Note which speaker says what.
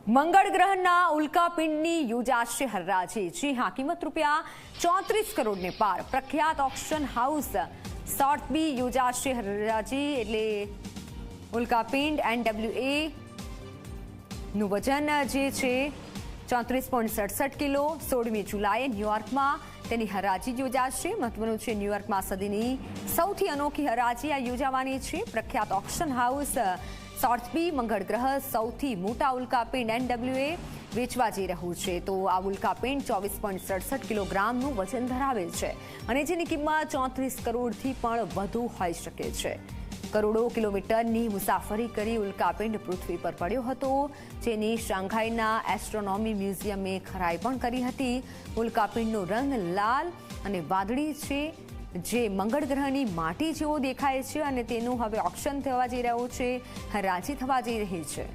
Speaker 1: મંગળ ગ્રહના ઉલ્કાપિંડની યોજાશે હરાજી। જી હા, કિંમત રૂપિયા 34 કરોડને પાર। પ્રખ્યાત ઓક્શન હાઉસ સોથબી યોજાશે હરાજી। એટલે ઉલ્કાપિંડ NWA નું વજન જે છે 34.67 કિલો। 16મી જુલાઈએ ન્યુયોર્કમાં તેની હરાજી યોજાશે। મહત્વનું છે, ન્યુયોર્કમાં સદીની સૌથી અનોખી હરાજી આ યોજાવાની છે। પ્રખ્યાત ઓક્શન હાઉસ સોથબી મંગળ ગ્રહ સૌથી મોટા ઉલ્કાપિંડ NWA વેચવા જઈ રહ્યું છે। તો આ ઉલ્કાપિંડ 24.67 કિલોગ્રામનું વજન ધરાવે છે અને જેની કિંમત 34 કરોડથી પણ વધુ હોઈ શકે છે। કરોડો કિલોમીટરની મુસાફરી કરી ઉલ્કાપિંડ પૃથ્વી પર પડ્યો હતો, જેની શાંઘાઈના એસ્ટ્રોનોમી મ્યુઝિયમે ખરાઈ પણ કરી હતી। ઉલ્કાપિંડનો રંગ લાલ અને વાદળી છે, જે મંગળ ગ્રહની માટી જેવો દેખાય છે અને તેનું હવે ઓક્શન થવા જઈ રહ્યું છે, હરાજી થવા જઈ રહી છે।